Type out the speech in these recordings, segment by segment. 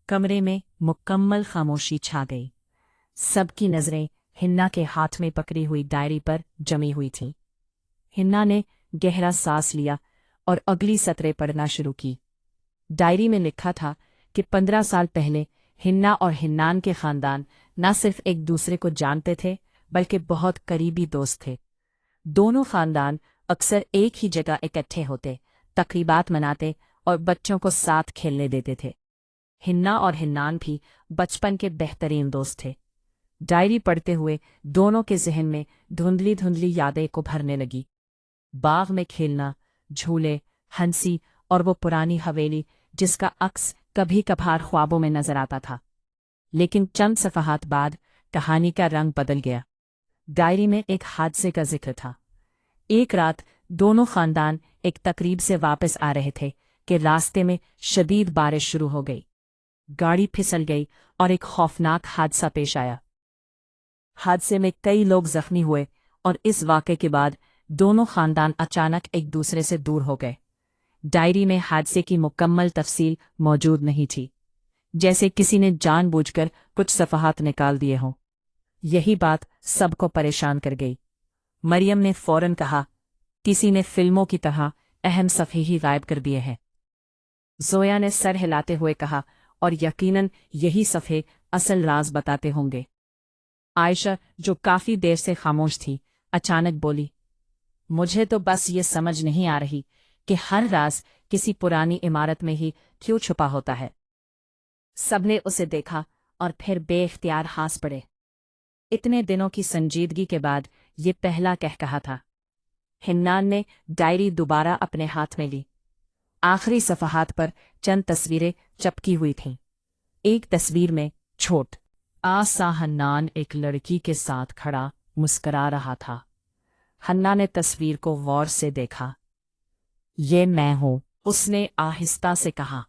कमरे में मुकम्मल खामोशी छा गई। सबकी नजरें हिन्ना के हाथ में पकड़ी हुई डायरी पर जमी हुई थीं। हिन्ना ने गहरा सांस लिया और अगली सतरें पढ़ना शुरू की। डायरी में लिखा था कि 15 साल पहले हिन्ना और हिन्नान के खानदान न सिर्फ एक दूसरे को जानते थे बल्कि बहुत करीबी दोस्त थे। दोनों खानदान अक्सर एक ही जगह इकट्ठे होते, तकरीबात मनाते और बच्चों को साथ खेलने देते थे। हिन्ना और हिन्नान भी बचपन के बेहतरीन दोस्त थे। डायरी पढ़ते हुए दोनों के जहन में धुंधली धुंधली यादें को भरने लगी। बाग में खेलना, झूले, हंसी और वो पुरानी हवेली जिसका अक्स कभी कभार ख्वाबों में नजर आता था। लेकिन चंद सफ़हात बाद कहानी का रंग बदल गया। डायरी में एक हादसे का जिक्र था। एक रात दोनों खानदान एक तकरीब से वापस आ रहे थे कि रास्ते में शदीद बारिश शुरू हो गई। गाड़ी फिसल गई और एक खौफनाक हादसा पेश आया। हादसे में कई लोग जख्मी हुए और इस वाक़े के बाद दोनों खानदान अचानक एक दूसरे से दूर हो गए। डायरी में हादसे की मुकम्मल तफसील मौजूद नहीं थी, जैसे किसी ने जानबूझकर कुछ सफ़हात निकाल दिए हों। यही बात सबको परेशान कर गई। मरियम ने फौरन कहा, किसी ने फिल्मों की तरह अहम सफ़े ही गायब कर दिए हैं। ज़ोया ने सर हिलाते हुए कहा, और यकीनन यही सफ़े असल राज बताते होंगे। आयशा, जो काफ़ी देर से खामोश थी, अचानक बोली, मुझे तो बस ये समझ नहीं आ रही कि हर राज किसी पुरानी इमारत में ही क्यों छुपा होता है। सबने उसे देखा और फिर बेख्तियार हंस पड़े। इतने दिनों की संजीदगी के बाद ये पहला कहकहा था। हिन्नान ने डायरी दोबारा अपने हाथ में ली। आखिरी सफ़हात पर चंद तस्वीरें चपकी हुई थीं। एक तस्वीर में छोट आसा हन्नान एक लड़की के साथ खड़ा मुस्करा रहा था। हन्ना ने तस्वीर को गौर से देखा। ये मैं हूँ, उसने आहिस्ता से कहा।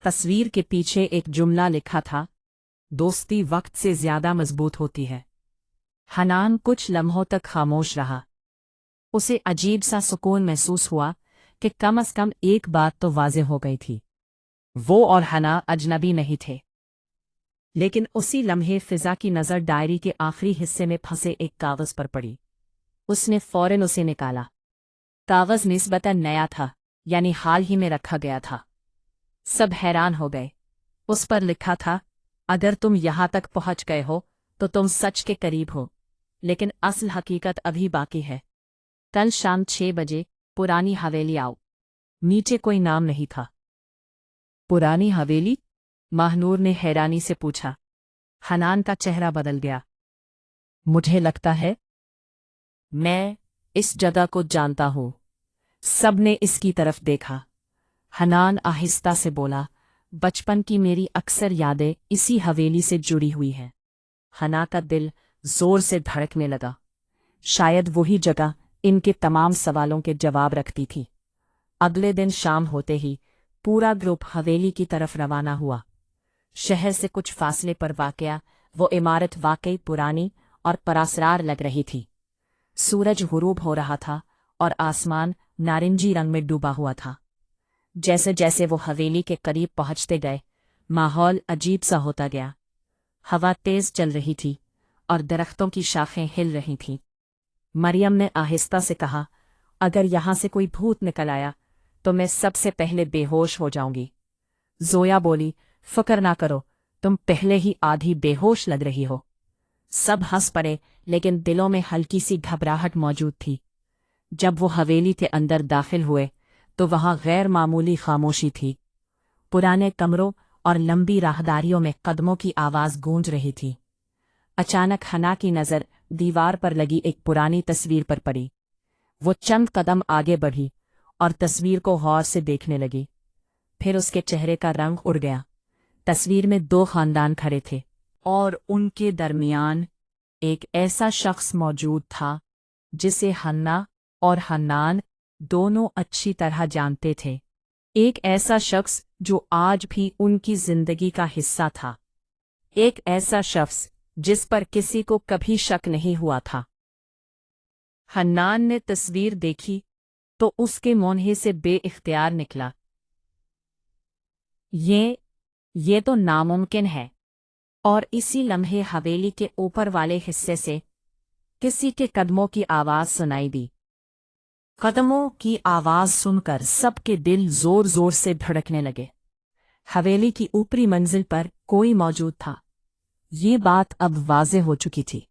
तस्वीर के पीछे एक जुमला लिखा था, दोस्ती वक्त से ज्यादा मजबूत होती है। हन्नान कुछ लम्हों तक खामोश रहा। उसे अजीब सा सुकून महसूस हुआ कि कम अज कम एक बात तो वाज़ेह हो गई थी, वो और हन्ना अजनबी नहीं थे। लेकिन उसी लम्हे फिजा की नज़र डायरी के आखिरी हिस्से में फंसे एक कागज़ पर पड़ी। उसने फौरन उसे निकाला। कागज़ निस्बतन नया था, यानी हाल ही में रखा गया था। सब हैरान हो गए। उस पर लिखा था, अगर तुम यहाँ तक पहुँच गए हो तो तुम सच के करीब हो, लेकिन असल हकीकत अभी बाकी है। कल शाम 6 बजे पुरानी हवेली आओ। नीचे कोई नाम नहीं था। पुरानी हवेली? माहनूर ने हैरानी से पूछा। हनान का चेहरा बदल गया। मुझे लगता है मैं इस जगह को जानता हूँ। सबने इसकी तरफ देखा। हनान आहिस्ता से बोला, बचपन की मेरी अक्सर यादें इसी हवेली से जुड़ी हुई हैं। हना का दिल जोर से धड़कने लगा। शायद वही जगह इनके तमाम सवालों के जवाब रखती थी। अगले दिन शाम होते ही पूरा ग्रुप हवेली की तरफ रवाना हुआ। शहर से कुछ फासले पर वाक़या वो इमारत वाकई पुरानी और परासरार लग रही थी। सूरज गुरूब हो रहा था और आसमान नारंगी रंग में डूबा हुआ था। जैसे जैसे वो हवेली के करीब पहुंचते गए, माहौल अजीब सा होता गया। हवा तेज चल रही थी और दरख्तों की शाखें हिल रही थीं। मरियम ने आहिस्ता से कहा, अगर यहाँ से कोई भूत निकल आया तो मैं सबसे पहले बेहोश हो जाऊंगी। ज़ोया बोली, फ़िक्र ना करो, तुम पहले ही आधी बेहोश लग रही हो। सब हंस पड़े, लेकिन दिलों में हल्की सी घबराहट मौजूद थी। जब वो हवेली के अंदर दाखिल हुए तो वहां गैर मामूली खामोशी थी। पुराने कमरों और लंबी राहदारियों में कदमों की आवाज़ गूंज रही थी। अचानक हना की नज़र दीवार पर लगी एक पुरानी तस्वीर पर पड़ी। वो चंद कदम आगे बढ़ी और तस्वीर को गौर से देखने लगी। फिर उसके चेहरे का रंग उड़ गया। तस्वीर में 2 खानदान खड़े थे और उनके दरमियान एक ऐसा शख्स मौजूद था जिसे हन्ना और हन्नान दोनों अच्छी तरह जानते थे। एक ऐसा शख्स जो आज भी उनकी जिंदगी का हिस्सा था। एक ऐसा शख्स जिस पर किसी को कभी शक नहीं हुआ था। हन्नान ने तस्वीर देखी तो उसके मुंह से बेइख्तियार निकला, ये ये तो नामुमकिन है। और इसी लम्हे हवेली के ऊपर वाले हिस्से से किसी के कदमों की आवाज सुनाई दी। कदमों की आवाज सुनकर सबके दिल जोर जोर से धड़कने लगे। हवेली की ऊपरी मंजिल पर कोई मौजूद था, ये बात अब वाज़ेह हो चुकी थी।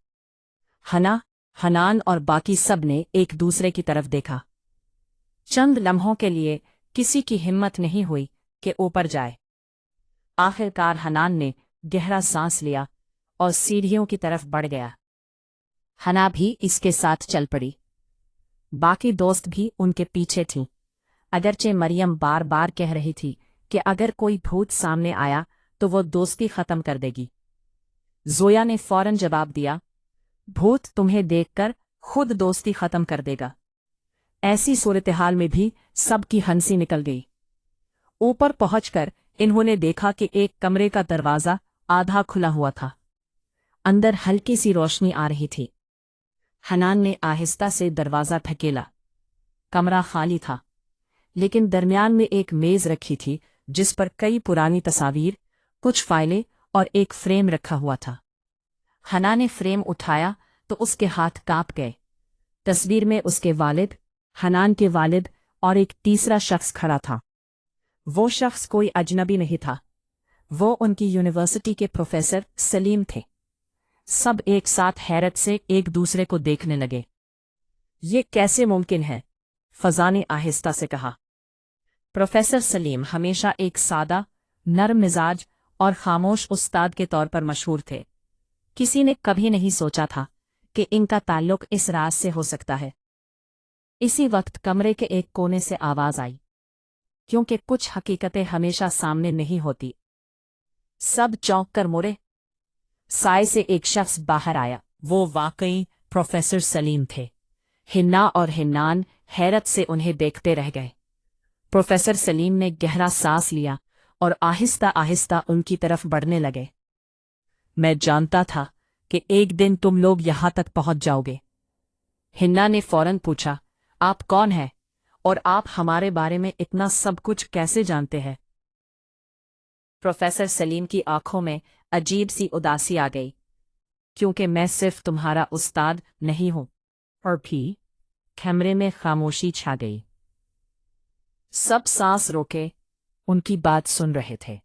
हनान और बाकी सब ने एक दूसरे की तरफ देखा। चंद लम्हों के लिए किसी की हिम्मत नहीं हुई कि ऊपर जाए। आखिरकार हनान ने गहरा सांस लिया और सीढ़ियों की तरफ बढ़ गया। हना भी इसके साथ चल पड़ी। बाकी दोस्त भी उनके पीछे थीं। अगरचे मरियम बार बार कह रही थी कि अगर कोई भूत सामने आया तो वो दोस्ती खत्म कर देगी। जोया ने फौरन जवाब दिया, भूत तुम्हें देखकर खुद दोस्ती खत्म कर देगा। ऐसी सूरत-हाल में भी सबकी हंसी निकल गई। ऊपर पहुंचकर इन्होंने देखा कि एक कमरे का दरवाज़ा आधा खुला हुआ था। अंदर हल्की सी रोशनी आ रही थी। हनान ने आहिस्ता से दरवाज़ा धकेला। कमरा खाली था, लेकिन दरमियान में एक मेज़ रखी थी जिस पर कई पुरानी तस्वीर, कुछ फाइलें और एक फ्रेम रखा हुआ था। हना ने फ्रेम उठाया तो उसके हाथ कांप गए। तस्वीर में उसके वालिद, हनान के वालिद और एक तीसरा शख्स खड़ा था। वो शख्स कोई अजनबी नहीं था, वो उनकी यूनिवर्सिटी के प्रोफेसर सलीम थे। सब एक साथ हैरत से एक दूसरे को देखने लगे। ये कैसे मुमकिन है? फज़ा ने आहिस्ता से कहा। प्रोफेसर सलीम हमेशा एक सादा, नरम मिजाज और खामोश उस्ताद के तौर पर मशहूर थे। किसी ने कभी नहीं सोचा था कि इनका ताल्लुक इस राज से हो सकता है। इसी वक्त कमरे के एक कोने से आवाज आई, क्योंकि कुछ हकीकतें हमेशा सामने नहीं होती। सब चौंक कर मुड़े। साए से एक शख्स बाहर आया। वो वाकई प्रोफेसर सलीम थे। हिन्ना और हिन्नान हैरत से उन्हें देखते रह गए। प्रोफेसर सलीम ने गहरा सांस लिया और आहिस्ता आहिस्ता उनकी तरफ बढ़ने लगे। मैं जानता था कि एक दिन तुम लोग यहां तक पहुंच जाओगे। हिन्ना ने फौरन पूछा, आप कौन हैं और आप हमारे बारे में इतना सब कुछ कैसे जानते हैं? प्रोफेसर सलीम की आंखों में अजीब सी उदासी आ गई, क्योंकि मैं सिर्फ तुम्हारा उस्ताद नहीं हूं। और भी कमरे में खामोशी छा गई। सब सांस रोके उनकी बात सुन रहे थे।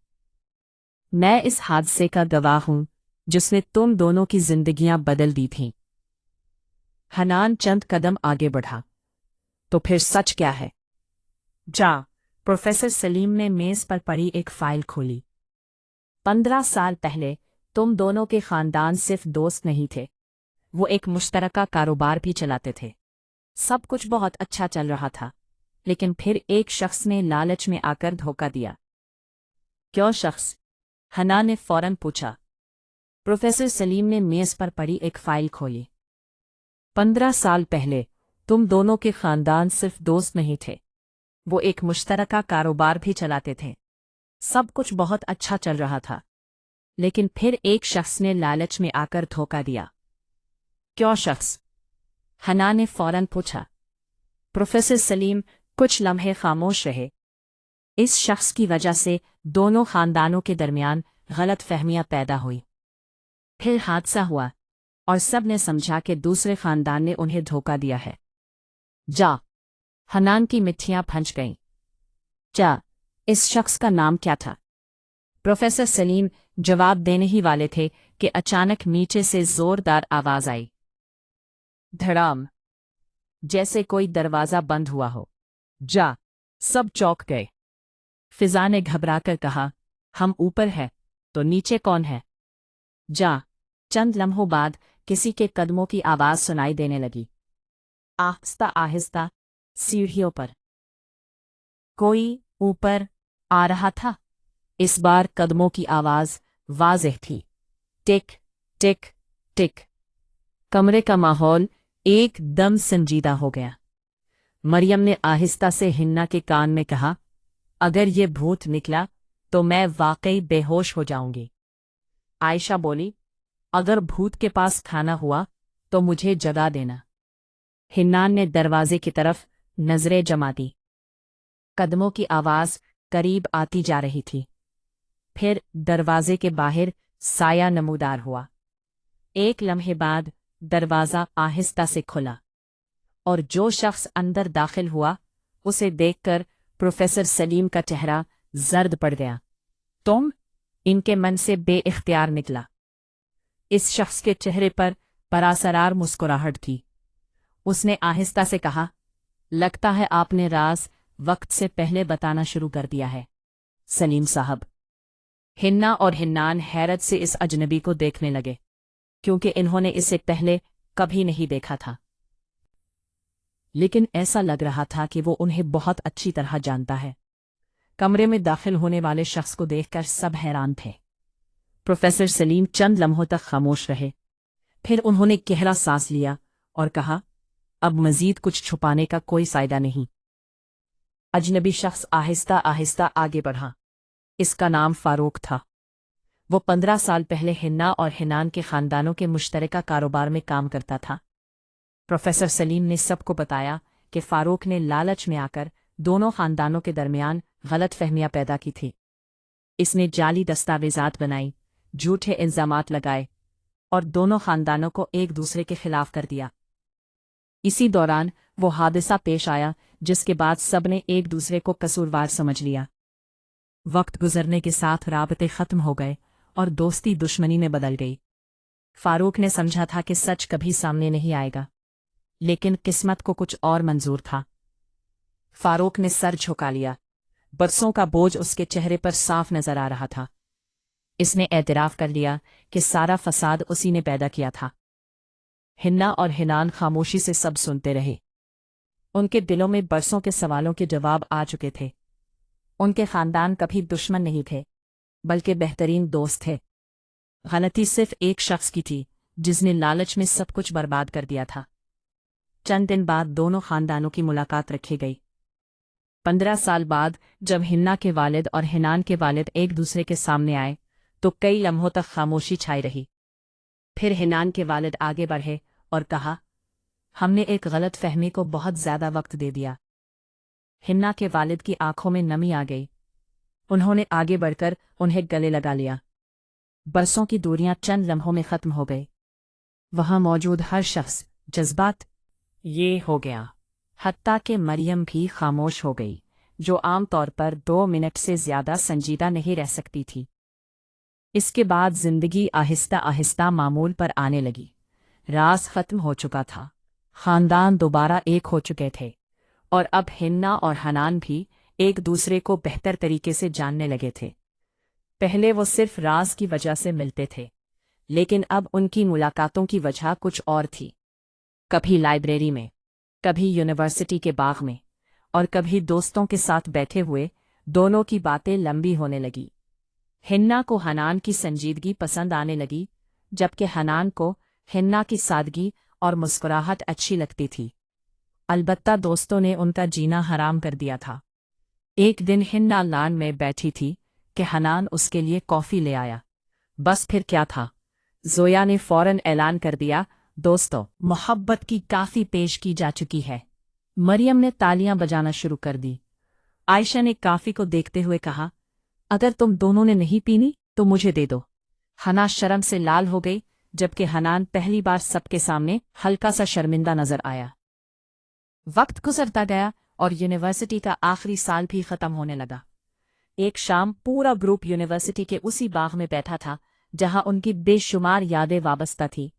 मैं इस हादसे का गवाह हूं जिसने तुम दोनों की जिंदगियां बदल दी थीं। हनान चंद कदम आगे बढ़ा। तो फिर सच क्या है? प्रोफेसर सलीम ने मेज पर पड़ी एक फाइल खोली। 15 साल पहले तुम दोनों के खानदान सिर्फ दोस्त नहीं थे, वो एक मुश्तरका कारोबार भी चलाते थे। सब कुछ बहुत अच्छा चल रहा था, लेकिन फिर एक शख्स ने लालच में आकर धोखा दिया। क्यों शख्स? हना ने फौरन पूछा। प्रोफेसर सलीम ने मेज पर पड़ी एक फाइल खोली। 15 साल पहले तुम दोनों के खानदान सिर्फ दोस्त नहीं थे, वो एक मुश्तरका कारोबार भी चलाते थे। सब कुछ बहुत अच्छा चल रहा था, लेकिन फिर एक शख्स ने लालच में आकर धोखा दिया। क्यों शख्स? हना ने फौरन पूछा। प्रोफेसर सलीम कुछ लम्हे खामोश रहे। इस शख्स की वजह से दोनों खानदानों के दरमियान गलत फहमियां पैदा हुई। फिर हादसा हुआ और सब ने समझा कि दूसरे खानदान ने उन्हें धोखा दिया है। हनान की मिट्टियां फंस गईं। इस शख्स का नाम क्या था? प्रोफेसर सलीम जवाब देने ही वाले थे कि अचानक नीचे से जोरदार आवाज आई। धड़ाम, जैसे कोई दरवाजा बंद हुआ हो। सब चौंक गए। फिजा ने घबराकर कहा, हम ऊपर हैं तो नीचे कौन है? चंद लम्हों बाद किसी के कदमों की आवाज सुनाई देने लगी। आहिस्ता आहिस्ता सीढ़ियों पर कोई ऊपर आ रहा था। इस बार कदमों की आवाज वाज़ेह थी। टिक टिक टिक। कमरे का माहौल एकदम संजीदा हो गया। मरियम ने आहिस्ता से हिन्ना के कान में कहा, अगर ये भूत निकला तो मैं वाकई बेहोश हो जाऊंगी। आयशा बोली, अगर भूत के पास खाना हुआ तो मुझे जगा देना। हिन्नान ने दरवाजे की तरफ नजरें जमा दी। कदमों की आवाज करीब आती जा रही थी। फिर दरवाजे के बाहर साया नमूदार हुआ। एक लम्हे बाद दरवाज़ा आहिस्ता से खुला और जो शख्स अंदर दाखिल हुआ उसे देखकर प्रोफेसर सलीम का चेहरा जर्द पड़ गया। तुम? इनके मन से बेइख्तियार निकला। इस शख्स के चेहरे पर परासरार मुस्कुराहट थी। उसने आहिस्ता से कहा, लगता है आपने राज वक्त से पहले बताना शुरू कर दिया है सलीम साहब। हिन्ना और हिन्नान हैरत से इस अजनबी को देखने लगे, क्योंकि इन्होंने इसे पहले कभी नहीं देखा था। लेकिन ऐसा लग रहा था कि वो उन्हें बहुत अच्छी तरह जानता है। कमरे में दाखिल होने वाले शख्स को देखकर सब हैरान थे। प्रोफेसर सलीम चंद लम्हों तक खामोश रहे, फिर उन्होंने गहरा सांस लिया और कहा, अब मजीद कुछ छुपाने का कोई फायदा नहीं। अजनबी शख्स आहिस्ता आहिस्ता आगे बढ़ा। इसका नाम फारूक था। वो 15 साल पहले हिन्ना और हिनान के खानदानों के मुश्तरका कारोबार में काम करता था। प्रोफेसर सलीम ने सबको बताया कि फारूक ने लालच में आकर दोनों खानदानों के दरमियान गलत फहमियां पैदा की थी। इसने जाली दस्तावेजात बनाई, झूठे इल्जामात लगाए और दोनों खानदानों को एक दूसरे के खिलाफ कर दिया। इसी दौरान वो हादसा पेश आया जिसके बाद सबने एक दूसरे को कसूरवार समझ लिया। वक्त गुजरने के साथ राबते खत्म हो गए और दोस्ती दुश्मनी में बदल गई। फारूक ने समझा था कि सच कभी सामने नहीं आएगा, लेकिन किस्मत को कुछ और मंजूर था। फारूक ने सर झुका लिया। बरसों का बोझ उसके चेहरे पर साफ नजर आ रहा था। इसने एतराफ कर लिया कि सारा फसाद उसी ने पैदा किया था। हिन्ना और हिनान खामोशी से सब सुनते रहे। उनके दिलों में बरसों के सवालों के जवाब आ चुके थे। उनके खानदान कभी दुश्मन नहीं थे, बल्कि बेहतरीन दोस्त थे। गलती सिर्फ एक शख्स की थी, जिसने लालच में सब कुछ बर्बाद कर दिया था। चंद दिन बाद दोनों खानदानों की मुलाकात रखी गई। 15 साल बाद जब हिन्ना के वालिद और हिनान के वालिद एक दूसरे के सामने आए तो कई लम्हों तक खामोशी छाई रही। फिर हिनान के वालिद आगे बढ़े और कहा, हमने एक गलत फहमी को बहुत ज्यादा वक्त दे दिया। हिन्ना के वालिद की आंखों में नमी आ गई। उन्होंने आगे बढ़कर उन्हें गले लगा लिया। बरसों की दूरियां चंद लम्हों में खत्म हो गई। वहां मौजूद हर शख्स जज्बात ये हो गया, हत्ता कि मरियम भी खामोश हो गई, जो आम तौर पर 2 मिनट से ज्यादा संजीदा नहीं रह सकती थी। इसके बाद जिंदगी आहिस्ता आहिस्ता मामूल पर आने लगी। राज खत्म हो चुका था, खानदान दोबारा एक हो चुके थे और अब हिन्ना और हनान भी एक दूसरे को बेहतर तरीके से जानने लगे थे। पहले वो सिर्फ राज की वजह से मिलते थे, लेकिन अब उनकी मुलाकातों की वजह कुछ और थी। कभी लाइब्रेरी में, कभी यूनिवर्सिटी के बाग में और कभी दोस्तों के साथ बैठे हुए। दोनों की बातें लंबी होने लगी। हिन्ना को हनान की संजीदगी पसंद आने लगी, जबकि हनान को हिन्ना की सादगी और मुस्कुराहट अच्छी लगती थी। अलबत्ता दोस्तों ने उनका जीना हराम कर दिया था। एक दिन हिन्ना लान में बैठी थी कि हनान उसके लिए कॉफ़ी ले आया। बस फिर क्या था, जोया ने फौरन ऐलान कर दिया, दोस्तों, मोहब्बत की काफ़ी पेश की जा चुकी है। मरियम ने तालियां बजाना शुरू कर दी। आयशा ने काफ़ी को देखते हुए कहा, अगर तुम दोनों ने नहीं पीनी तो मुझे दे दो। हना शर्म से लाल हो गई, जबकि हनान पहली बार सबके सामने हल्का सा शर्मिंदा नजर आया। वक्त गुजरता गया और यूनिवर्सिटी का आखिरी साल भी खत्म होने लगा। एक शाम पूरा ग्रुप यूनिवर्सिटी के उसी बाग में बैठा था जहां उनकी बेशुमार यादें वाबस्ता थी।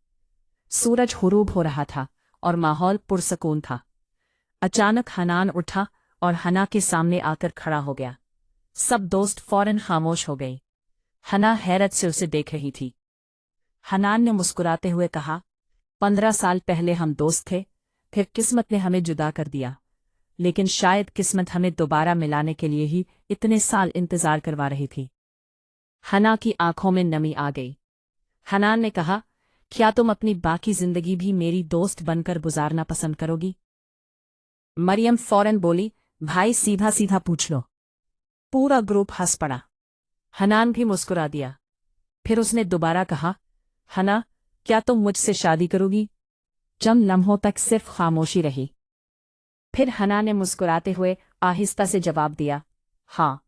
सूरज हुरूब हो रहा था और माहौल पुरसकून था। अचानक हनान उठा और हना के सामने आकर खड़ा हो गया। सब दोस्त फौरन खामोश हो गए। हना हैरत से उसे देख रही थी। हनान ने मुस्कुराते हुए कहा, 15 साल पहले हम दोस्त थे, फिर किस्मत ने हमें जुदा कर दिया, लेकिन शायद किस्मत हमें दोबारा मिलाने के लिए ही इतने साल इंतजार करवा रही थी। हना की आंखों में नमी आ गई। हनान ने कहा, क्या तुम अपनी बाकी जिंदगी भी मेरी दोस्त बनकर गुजारना पसंद करोगी? मरियम फौरन बोली, भाई सीधा सीधा पूछ लो। पूरा ग्रुप हंस पड़ा। हनान भी मुस्कुरा दिया। फिर उसने दोबारा कहा, हना, क्या तुम मुझसे शादी करोगी? चंद लम्हों तक सिर्फ खामोशी रही। फिर हना ने मुस्कुराते हुए आहिस्ता से जवाब दिया, हाँ।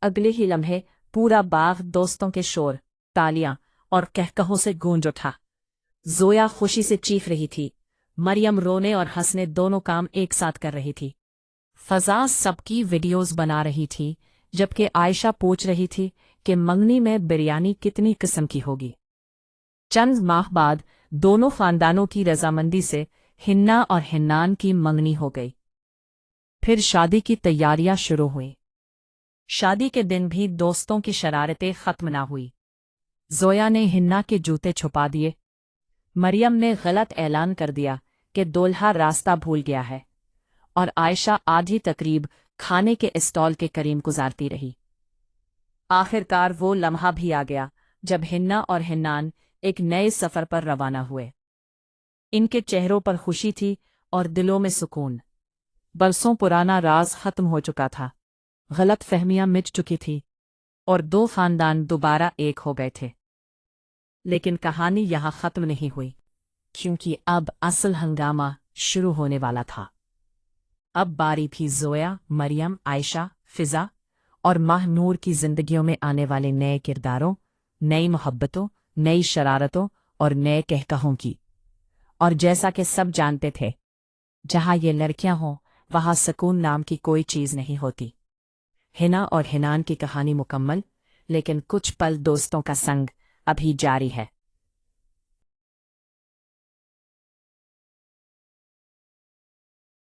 अगले ही लम्हे पूरा बाग दोस्तों के शोर, तालियां और कहकहों से गूंज उठा। जोया खुशी से चीख रही थी, मरियम रोने और हंसने दोनों काम एक साथ कर रही थी। फजा सबकी वीडियोस बना रही थी, जबकि आयशा पूछ रही थी कि मंगनी में बिरयानी कितनी किस्म की होगी। चंद माह बाद दोनों खानदानों की रजामंदी से हिन्ना और हिन्नान की मंगनी हो गई। फिर शादी की तैयारियां शुरू हुई। शादी के दिन भी दोस्तों की शरारतें खत्म ना हुई। जोया ने हिन्ना के जूते छुपा दिए। मरियम ने गलत ऐलान कर दिया कि दूल्हा रास्ता भूल गया है, और आयशा आधी तकरीब खाने के स्टॉल के करीब गुजारती रही। आखिरकार वो लम्हा भी आ गया जब हिन्ना और हिन्नान एक नए सफर पर रवाना हुए। इनके चेहरों पर खुशी थी और दिलों में सुकून। बरसों पुराना राज खत्म हो चुका था, गलत फहमियां मिट चुकी थी और दो खानदान दोबारा एक हो गए थे। लेकिन कहानी यहाँ खत्म नहीं हुई, क्योंकि अब असल हंगामा शुरू होने वाला था। अब बारी थी जोया, मरियम, आयशा, फिजा और माहनूर की जिंदगियों में आने वाले नए किरदारों, नई मोहब्बतों, नई शरारतों और नए कहकहों की। और जैसा कि सब जानते थे, जहां ये लड़कियां हों वहां सुकून नाम की कोई चीज नहीं होती। हिना और हिनान की कहानी मुकम्मल, लेकिन कुछ पल दोस्तों का संग अभी जारी है।